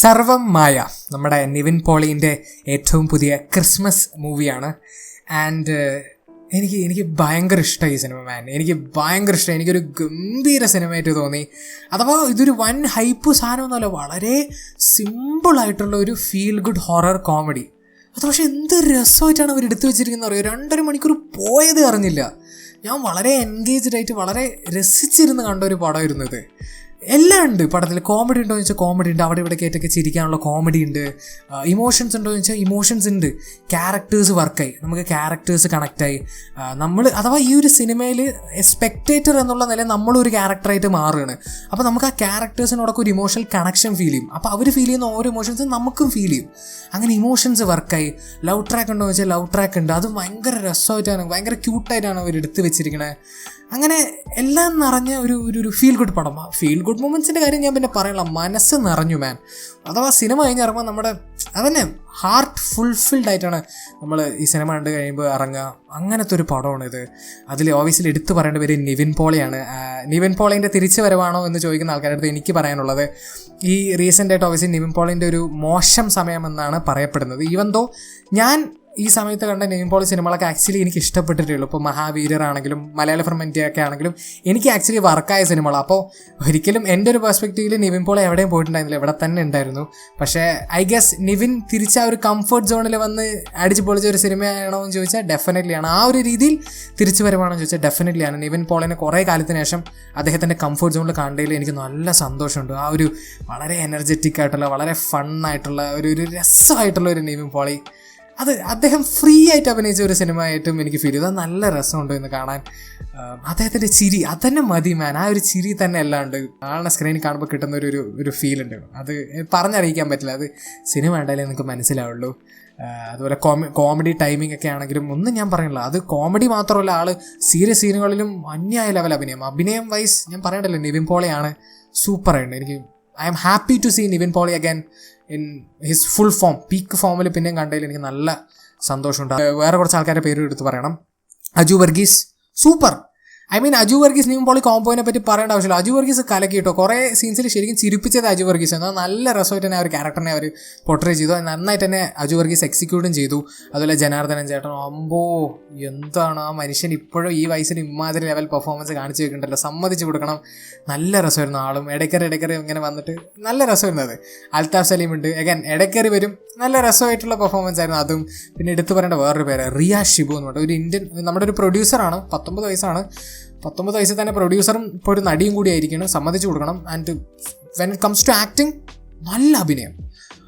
സർവം മായ നമ്മുടെ നിവിൻ പോളിൻ്റെ ഏറ്റവും പുതിയ ക്രിസ്മസ് മൂവിയാണ്. ആൻഡ് എനിക്ക് ഭയങ്കര ഇഷ്ടമായി ഈ സിനിമ. എനിക്ക് ഭയങ്കര ഇഷ്ടമായി. എനിക്കൊരു ഗംഭീര സിനിമയായിട്ട് തോന്നി. അഥവാ ഇതൊരു വൻ ഹൈപ്പ് സാധനമൊന്നുമല്ല, വളരെ സിമ്പിളായിട്ടുള്ള ഒരു ഫീൽ ഗുഡ് ഹൊറർ കോമഡി. അത് പക്ഷേ എന്ത് രസമായിട്ടാണ് അവർ എടുത്തു വെച്ചിരിക്കുന്നത് അറിയോ. 2.5 മണിക്കൂർ പോയത് അറിഞ്ഞില്ല. ഞാൻ വളരെ എൻഗേജ്ഡ് ആയിട്ട് വളരെ രസിച്ചിരുന്ന് കണ്ട ഒരു പടമായിരുന്നു ഇത്. എല്ലാം ഉണ്ട് പടത്തിൽ. കോമഡി ഉണ്ടോ എന്ന് ചോദിച്ചാൽ കോമഡി ഉണ്ട്, അവിടെ ഇവിടെ കയറ്റൊക്കെ ചിരിക്കാനുള്ള കോമഡി ഉണ്ട്. ഇമോഷൻസ് ഉണ്ടോ എന്ന് വെച്ചാൽ ഇമോഷൻസ് ഉണ്ട്. ക്യാരക്ടേഴ്സ് വർക്കായി, നമുക്ക് ക്യാരക്ടേഴ്സ് കണക്റ്റായി. നമ്മൾ അഥവാ ഈ ഒരു സിനിമയിൽ സ്പെക്ടേറ്റർ എന്നുള്ള നിലയിൽ നമ്മളൊരു ക്യാരക്ടറായിട്ട് മാറുകയാണ്. അപ്പോൾ നമുക്ക് ആ ക്യാരക്ടേഴ്സിനോടൊക്കെ ഒരു ഇമോഷണൽ കണക്ഷൻ ഫീൽ ചെയ്യും. അപ്പോൾ അവർ ഫീൽ ചെയ്യുന്ന ഓരോ ഇമോഷൻസും നമുക്കും ഫീൽ ചെയ്യും. അങ്ങനെ ഇമോഷൻസ് വർക്കായി. ലവ് ട്രാക്ക് ഉണ്ടോ എന്ന് വെച്ചാൽ ലവ് ട്രാക്ക് ഉണ്ട്. അത് ഭയങ്കര രസമായിട്ടാണ്, ഭയങ്കര ക്യൂട്ടായിട്ടാണ് അവർ എടുത്ത് വെച്ചിരിക്കണത്. അങ്ങനെ എല്ലാം നിറഞ്ഞ ഒരു ഫീൽ ഗുഡ് പടം. ഫീൽ ഗുഡ് മൊമെൻറ്റ്സിൻ്റെ കാര്യം ഞാൻ പിന്നെ പറയണം, മനസ്സ് നിറഞ്ഞു മാൻ. അഥവാ സിനിമ കഴിഞ്ഞിറങ്ങുമ്പോൾ നമ്മുടെ അതന്നെ ഹാർട്ട് ഫുൾഫിൽഡ് ആയിട്ടാണ് നമ്മൾ ഈ സിനിമ കണ്ട് കഴിയുമ്പോൾ ഇറങ്ങുക. അങ്ങനത്തെ ഒരു പടമാണിത്. അതിൽ ഓബിയസ്ലി എടുത്തു പറയേണ്ട പേര് നിവിൻ പോളിയാണ്. നിവിൻ പോളിൻ്റെ തിരിച്ചു വരവാണോ എന്ന് ചോദിക്കുന്ന ആൾക്കാരുടെ അടുത്ത് എനിക്ക് പറയാനുള്ളത്, ഈ റീസെൻ്റായിട്ട് ഓബിയസ്ലി നിവിൻ പോളിൻ്റെ ഒരു മോശം സമയമെന്നാണ് പറയപ്പെടുന്നത്. ഈവൻ ദോ ഞാൻ ഈ സമയത്ത് കണ്ട നിവിൻ പോളി സിനിമകളൊക്കെ ആക്ച്വലി എനിക്ക് ഇഷ്ടപ്പെട്ടിട്ടുള്ളൂ. ഇപ്പോൾ മഹാവീരറാണെങ്കിലും മലയാള ഫ്രം ഇന്ത്യ ഒക്കെ ആണെങ്കിലും എനിക്ക് ആക്ച്വലി വർക്കായ സിനിമകളാണ്. അപ്പോൾ ഒരിക്കലും എൻ്റെ ഒരു പെർസ്പെക്റ്റീവിൽ നിവിൻ പോളി എവിടെയും പോയിട്ടുണ്ടായിരുന്നില്ല, ഇവിടെ തന്നെ ഉണ്ടായിരുന്നു. പക്ഷേ ഐ ഗെസ് നിവിൻ തിരിച്ച ആ ഒരു കംഫർട്ട് സോണിൽ വന്ന് അടിച്ച് പൊളിച്ച ഒരു സിനിമയാണോ എന്ന് ചോദിച്ചാൽ ഡെഫിനറ്റ്ലി ആണ്. ആ ഒരു രീതിയിൽ തിരിച്ചു വരുവാണോ എന്ന് ചോദിച്ചാൽ ഡെഫിനറ്റ്ലി ആണ്. നിവിൻ പോളിനെ കുറേ കാലത്തിന് ശേഷം അദ്ദേഹത്തിൻ്റെ കംഫർട്ട് സോണിൽ കണ്ടതിൽ എനിക്ക് നല്ല സന്തോഷമുണ്ട്. ആ ഒരു വളരെ എനർജറ്റിക് ആയിട്ടുള്ള, വളരെ ഫണ്ണായിട്ടുള്ള ഒരു രസമായിട്ടുള്ള ഒരു നിവിൻ പോളി, അത് അദ്ദേഹം ഫ്രീ ആയിട്ട് അഭിനയിച്ച ഒരു സിനിമ ആയിട്ടും എനിക്ക് ഫീൽ ചെയ്തു. അത് നല്ല രസമുണ്ട് എന്ന് കാണാൻ. അദ്ദേഹത്തിൻ്റെ ചിരി അതന്നെ മതി മാൻ. ആ ഒരു ചിരി തന്നെ അല്ലാണ്ട് ആളുടെ സ്ക്രീനിൽ കാണുമ്പോൾ കിട്ടുന്ന ഒരു ഫീൽ ഉണ്ട്. അത് പറഞ്ഞറിയിക്കാൻ പറ്റില്ല. അത് സിനിമ കണ്ടാലേ നിങ്ങൾക്ക് മനസ്സിലാവുള്ളൂ. അതുപോലെ കോമഡി ടൈമിംഗ് ഒക്കെ ആണെങ്കിലും ഒന്നും ഞാൻ പറയുന്നില്ല. അത് കോമഡി മാത്രമല്ല, ആൾ സീരിയസ് സീനുകളിലും അന്യായ ലെവൽ അഭിനയം വൈസ് ഞാൻ പറയണ്ടല്ലോ, നിവിൻ പോളിയാണ് സൂപ്പറായിട്ട്. എനിക്ക് I am happy to see Nivin Pauly again in his full form, peak ഫോമിൽ പിന്നെയും കണ്ടതിൽ എനിക്ക് നല്ല സന്തോഷമുണ്ട്. വേറെ കുറച്ച് ആൾക്കാരുടെ പേര് എടുത്ത് പറയണം. അജു വർഗീസ് സൂപ്പർ. അജു വർഗീസ് നിവിൻ പോളി കോമ്പോയിനെ പറ്റി പറയേണ്ട ആവശ്യമില്ല. അജു വർഗീസ് കലക്കി കേട്ടോ. കുറേ സീൻസിൽ ശരിക്കും ചിരിപ്പിച്ചത് അജു വർഗീസ്. എന്നാൽ നല്ല രസമായിട്ട് തന്നെ ആ ഒരു ക്യാരക്ടറിനെ അവർ പോർട്രേ ചെയ്തു. നന്നായിട്ട് തന്നെ അജു വർഗീസ് എക്സിക്യൂട്ടും ചെയ്തു. അതുപോലെ ജനാർദ്ദനൻ ചേട്ടൻ, അമ്പോ എന്താണ് ആ മനുഷ്യൻ ഇപ്പോഴും ഈ വയസ്സിൽ ഇമാതിരി ലെവൽ പെർഫോമൻസ് കാണിച്ചു വെക്കുന്നുണ്ടല്ലോ, സമ്മതിച്ചു കൊടുക്കണം. നല്ല രസമായിരുന്നു. ആളും ഇടയ്ക്കറി ഇങ്ങനെ വന്നിട്ട് നല്ല രസമായിരുന്നത്. അൽതാഫ് സലീം ഉണ്ട്, അഗൈൻ ഇടയ്ക്കറി വരും. നല്ല രസമായിട്ടുള്ള പെർഫോമൻസ് ആയിരുന്നു അതും. പിന്നെ എടുത്തു പറയേണ്ട വേറൊരു പേര് റിയ ഷിബു എന്ന് പറഞ്ഞിട്ട് ഒരു ഇന്ത്യൻ, നമ്മുടെ ഒരു പ്രൊഡ്യൂസറാണ്. 19 വയസ്സാണ്. 19 വയസ്സിൽ തന്നെ പ്രൊഡ്യൂസറും ഇപ്പോൾ ഒരു നടിയും കൂടി ആയിരിക്കണം, സമ്മതിച്ചു കൊടുക്കണം. And when it comes to acting നല്ല അഭിനയം.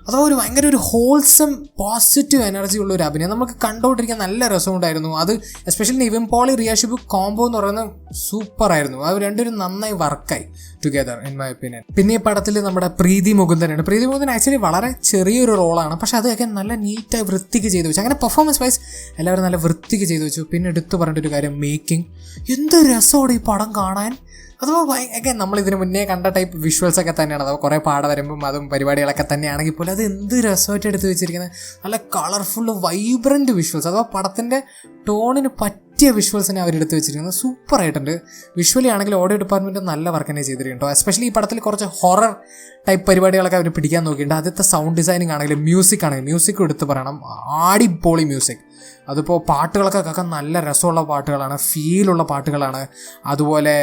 അഥവാ ഒരു ഭയങ്കര ഒരു ഹോൾസം പോസിറ്റീവ് എനർജി ഉള്ള ഒരു അഭിനയം നമുക്ക് കണ്ടുകൊണ്ടിരിക്കാൻ നല്ല രസമുണ്ടായിരുന്നു. അത് എസ്പെഷ്യലി നിവിൻ പോളി റിയ ഷിബു കോംബോ എന്ന് പറയുന്നത് സൂപ്പറായിരുന്നു. അത് രണ്ടുപേരും നന്നായി വർക്കായി ടുഗെദർ ഇൻ മൈ ഒപ്പീനിയൻ. പിന്നെ ഈ പടത്തിൽ നമ്മുടെ പ്രീതി മുകുന്ദനാണ്. പ്രീതി മുകുന്ദൻ ആക്ച്വലി വളരെ ചെറിയൊരു റോളാണ്, പക്ഷെ അതൊക്കെ നല്ല നീറ്റായി വൃത്തിക്ക് ചെയ്തു വെച്ചു. അങ്ങനെ പെർഫോമൻസ് വൈസ് എല്ലാവരും നല്ല വൃത്തിക്ക് ചെയ്തു വെച്ചു. പിന്നെ എടുത്തു പറയേണ്ട ഒരു കാര്യം മേക്കിംഗ്. എന്ത് രസമാണ് ഈ പടം കാണാൻ. അഥവാ ഒക്കെ നമ്മളിതിന് മുന്നേ കണ്ട ടൈപ്പ് വിഷ്വൽസൊക്കെ തന്നെയാണ്. അഥവാ കുറേ പാട വരുമ്പം അതും പരിപാടികളൊക്കെ തന്നെയാണെങ്കിൽ പോലും അത് എന്ത് രസമായിട്ട് എടുത്ത് വെച്ചിരിക്കുന്നത്. നല്ല കളർഫുള്ള് വൈബ്രൻറ്റ് വിഷ്വൽസ്. അഥവാ പടത്തിൻ്റെ ടോണിന് പറ്റിയ വിഷ്വൽസിനെ അവരെടുത്ത് വെച്ചിരിക്കുന്നത് സൂപ്പറായിട്ടുണ്ട്. വിഷ്വലി ആണെങ്കിൽ ഓഡിയോ ഡിപ്പാർട്ട്മെൻറ്റ് നല്ല വർക്ക് തന്നെ ചെയ്തിട്ടുണ്ടോ. എസ്പെഷ്യലി ഈ പടത്തിൽ കുറച്ച് ഹൊറർ ടൈപ്പ് പരിപാടികളൊക്കെ അവർ പിടിക്കാൻ നോക്കിയിട്ടുണ്ട്. ആദ്യത്തെ സൗണ്ട് ഡിസൈനിങ് ആണെങ്കിലും മ്യൂസിക്കും എടുത്ത് പറയണം, ആടിപ്പൊളി മ്യൂസിക്. അതിപ്പോൾ പാട്ടുകളൊക്കെ നല്ല രസമുള്ള പാട്ടുകളാണ്, ഫീലുള്ള പാട്ടുകളാണ്. അതുപോലെ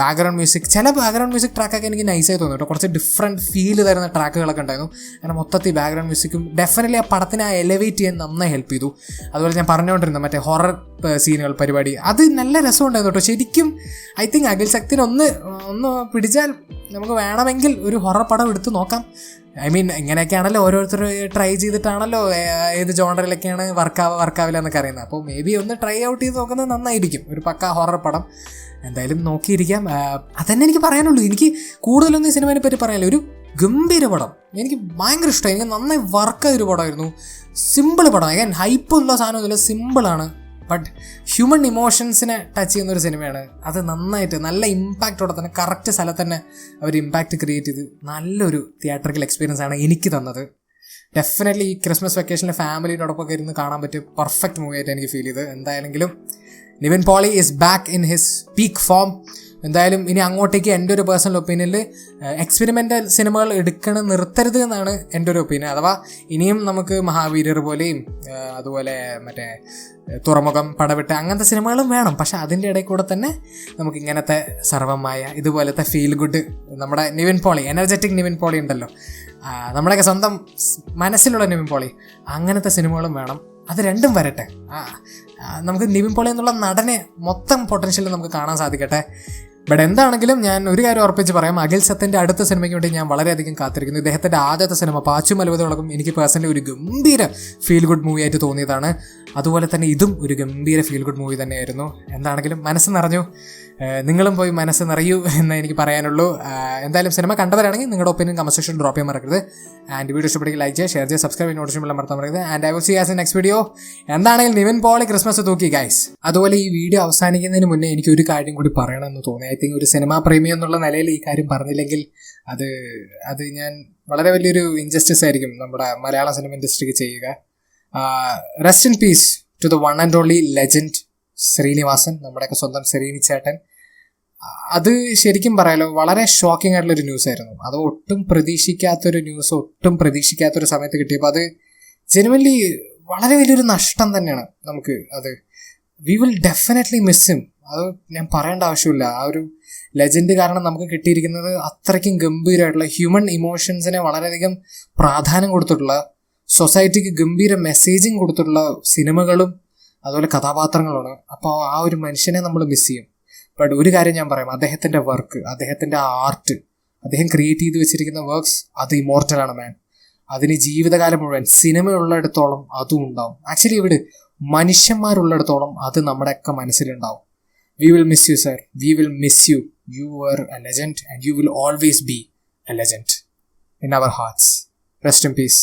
ബാക്ക്ഗ്രൗണ്ട് മ്യൂസിക്, ചില ബാക്ക്ഗ്രൗണ്ട് മ്യൂസിക് ട്രാക്കൊക്കെ എനിക്ക് നൈസായി തോന്നി കേട്ടോ. കുറച്ച് ഡിഫറെൻറ്റ് ഫീൽ തരുന്ന ട്രാക്കുകളൊക്കെ ഉണ്ടായിരുന്നു. അങ്ങനെ മൊത്തത്തിൽ ബാക്ക്ഗ്രൗണ്ട് മ്യൂസിക്കും ഡെഫിനറ്റ്ലി ആ പടത്തിനെ എലവേറ്റ് ചെയ്യാൻ നന്നായി ഹെൽപ്പ് ചെയ്തു. അതുപോലെ ഞാൻ പറഞ്ഞുകൊണ്ടിരുന്നത് മറ്റേ ഹൊറർ സീനുകൾ പരിപാടി, അത് നല്ല രസമുണ്ടായിരുന്നു കേട്ടോ. ശരിക്കും ഐ തിങ്ക് അഖിൽ ശക്തിനെ ഒന്ന് പിടിച്ചാൽ നമുക്ക് വേണമെങ്കിൽ ഒരു ഹൊറർ പടം എടുത്ത് നോക്കാം. ഇങ്ങനെയൊക്കെയാണല്ലോ ഓരോരുത്തർ ട്രൈ ചെയ്തിട്ടാണല്ലോ ഏത് ജോണറിലൊക്കെയാണ് വർക്കാവില്ല എന്നൊക്കെ അറിയുന്നത്. അപ്പോൾ മേ ബി ഒന്ന് ട്രൈ ഔട്ട് ചെയ്ത് നോക്കുന്നത് നന്നായിരിക്കും. ഒരു പക്ക ഹൊറർ പടം എന്തായാലും നോക്കിയിരിക്കാം. അതന്നെ എനിക്ക് പറയാനുള്ളൂ. എനിക്ക് കൂടുതലൊന്നും ഈ സിനിമയെ പറ്റി പറയാനില്ല. ഒരു ഗംഭീര പടം, എനിക്ക് ഭയങ്കര ഇഷ്ടമായി. എനിക്ക് നന്നായി വർക്കായൊരു പടമായിരുന്നു. സിമ്പിൾ പടം, ഞാൻ ഹൈപ്പുള്ള സാധനമൊന്നുമില്ല, സിമ്പിളാണ്. ബട്ട് ഹ്യൂമൻ ഇമോഷൻസിനെ ടച്ച് ചെയ്യുന്നൊരു സിനിമയാണ്. അത് നന്നായിട്ട് നല്ല ഇമ്പാക്റ്റോടെ തന്നെ കറക്റ്റ് സ്ഥലത്ത് തന്നെ അവർ ഇമ്പാക്റ്റ് ക്രിയേറ്റ് ചെയ്ത് നല്ലൊരു തിയേറ്ററിക്കൽ എക്സ്പീരിയൻസ് ആണ് എനിക്ക് തന്നത്. ഡെഫിനറ്റ്ലി ഈ ക്രിസ്മസ് വെക്കേഷനിൽ ഫാമിലിയോടൊപ്പം ഇരുന്ന് കാണാൻ പറ്റിയ പെർഫെക്റ്റ് മൂവി ആയിട്ട് എനിക്ക് ഫീൽ ചെയ്ത്. എന്തായാലെങ്കിലും Nivin Pauly is back in his peak form. എന്തായാലും ഇനി അങ്ങോട്ടേക്ക് എൻ്റെ ഒരു പേഴ്സണൽ ഒപ്പീനിയനിൽ എക്സ്പെരിമെൻ്റൽ സിനിമകൾ നിർത്തരുത് എന്നാണ് എൻ്റെ ഒരു ഒപ്പീനിയൻ. അഥവാ ഇനിയും നമുക്ക് മഹാവീരർ പോലെയും അതുപോലെ മറ്റേ തുറമുഖം, പടവിട്ട് അങ്ങനത്തെ സിനിമകളും വേണം. പക്ഷെ അതിൻ്റെ ഇടയിൽ കൂടെ തന്നെ നമുക്ക് ഇങ്ങനത്തെ സർവമായ ഇതുപോലത്തെ ഫീൽ ഗുഡ്, നമ്മുടെ നിവിൻ പോളി, എനർജറ്റിക് നിവിൻ പോളി ഉണ്ടല്ലോ, നമ്മുടെയൊക്കെ സ്വന്തം മനസ്സിലുള്ള നിവിൻ പോളി, അങ്ങനത്തെ സിനിമകളും വേണം. അത് രണ്ടും വരട്ടെ. നമുക്ക് നിവിൻ പോളി എന്നുള്ള നടനെ മൊത്തം പൊട്ടൻഷ്യൽ നമുക്ക് കാണാൻ സാധിക്കട്ടെ. ബട്ട് എന്താണെങ്കിലും ഞാൻ ഒരു കാര്യം ഉറപ്പിച്ച് പറയാം, അഖിൽ സത്യൻ്റെ അടുത്ത സിനിമയ്ക്ക് വേണ്ടി ഞാൻ വളരെയധികം കാത്തിരിക്കുന്നു. ഇദ്ദേഹത്തിൻ്റെ ആദ്യത്തെ സിനിമ പാച്ചും അത്ഭുതമുളകും എനിക്ക് പേഴ്സണലി ഒരു ഗംഭീര ഫീൽ ഗുഡ് മൂവി ആയിട്ട് തോന്നിയതാണ്. അതുപോലെ തന്നെ ഇതും ഒരു ഗംഭീര ഫീൽ ഗുഡ് മൂവി തന്നെയായിരുന്നു. എന്താണെങ്കിലും മനസ്സ് നിറഞ്ഞു. നിങ്ങളും പോയി മനസ്സ് നിറയൂ എന്ന് എനിക്ക് പറയാനുള്ളൂ. എന്തായാലും സിനിമ കണ്ടവരാണെങ്കിൽ നിങ്ങളുടെ ഒപ്പീനിയൻ കമന്റ് സെക്ഷൻ ഡ്രോപ്പ് ചെയ്യാൻ മറക്കരുത്. ആൻഡ് വീഡിയോ ഇഷ്ടപ്പെടുക ലൈക്ക് ചെയ്യുക, ഷെയർ ചെയ്യുക, സബ്സ്ക്രൈബ് ചെയ്യുക, നോട്ടിഫിക്കേഷൻ എല്ലാം മറക്കാൻ മറക്കരുത്. And I will see you in next video. എന്താണെങ്കിലും നിവിൻ പോളി ക്രിസ്മസ് തൂക്കി ഗൈസ്. അതുപോലെ ഈ വീഡിയോ അവസാനിക്കുന്നതിന് മുന്നേ എനിക്ക് ഒരു കാര്യം കൂടി പറയണമെന്ന് തോന്നി. ഐ തിങ്ക് ഒരു സിനിമാ പ്രേമി എന്നുള്ള നിലയിൽ ഈ കാര്യം പറഞ്ഞില്ലെങ്കിൽ അത് ഞാൻ വളരെ വലിയൊരു ഇൻജസ്റ്റിസ് ആയിരിക്കും നമ്മുടെ മലയാള സിനിമ ഇൻഡസ്ട്രിക്ക് ചെയ്യുക. Rest in peace to the one and only legend Sreenivasan, നമ്മുടെയൊക്കെ സ്വന്തം ശ്രീനി ചേട്ടൻ. അത് ശരിക്കും പറയാലോ വളരെ ഷോക്കിംഗ് ആയിട്ടുള്ളൊരു ന്യൂസ് ആയിരുന്നു. അത് ഒട്ടും പ്രതീക്ഷിക്കാത്തൊരു ന്യൂസ്, ഒട്ടും പ്രതീക്ഷിക്കാത്തൊരു സമയത്ത് കിട്ടിയപ്പോൾ അത് ജെനുവൻലി വളരെ വലിയൊരു നഷ്ടം തന്നെയാണ് നമുക്ക്. അത് we will definitely miss him. അത് ഞാൻ പറയേണ്ട ആവശ്യമില്ല. ആ ഒരു ലെജൻഡ് കാരണം നമുക്ക് കിട്ടിയിരിക്കുന്നത് അത്രയ്ക്കും ഗംഭീരമായിട്ടുള്ള ഹ്യൂമൻ ഇമോഷൻസിനെ വളരെയധികം പ്രാധാന്യം കൊടുത്തിട്ടുള്ള, സൊസൈറ്റിക്ക് ഗംഭീര മെസ്സേജിങ് കൊടുത്തിട്ടുള്ള സിനിമകളും അതുപോലെ കഥാപാത്രങ്ങളുമാണ്. അപ്പോൾ ആ ഒരു മനുഷ്യനെ നമ്മൾ മിസ് ചെയ്യും. ബട്ട് ഒരു കാര്യം ഞാൻ പറയാം, അദ്ദേഹത്തിൻ്റെ വർക്ക്, അദ്ദേഹത്തിൻ്റെ ആർട്ട്, അദ്ദേഹം ക്രിയേറ്റ് ചെയ്ത് വെച്ചിരിക്കുന്ന വർക്ക്സ് അത് ഇമോർട്ടലാണ് മാൻ. അതിന് ജീവിതകാലം മുഴുവൻ സിനിമയുള്ളിടത്തോളം അതും ഉണ്ടാവും. ആക്ച്വലി ഇവിടെ മനുഷ്യന്മാരുള്ളിടത്തോളം അത് നമ്മുടെയൊക്കെ മനസ്സിലുണ്ടാവും. We will miss you sir, we will miss you. You are a legend and you will always be a legend in our hearts. Rest in piece.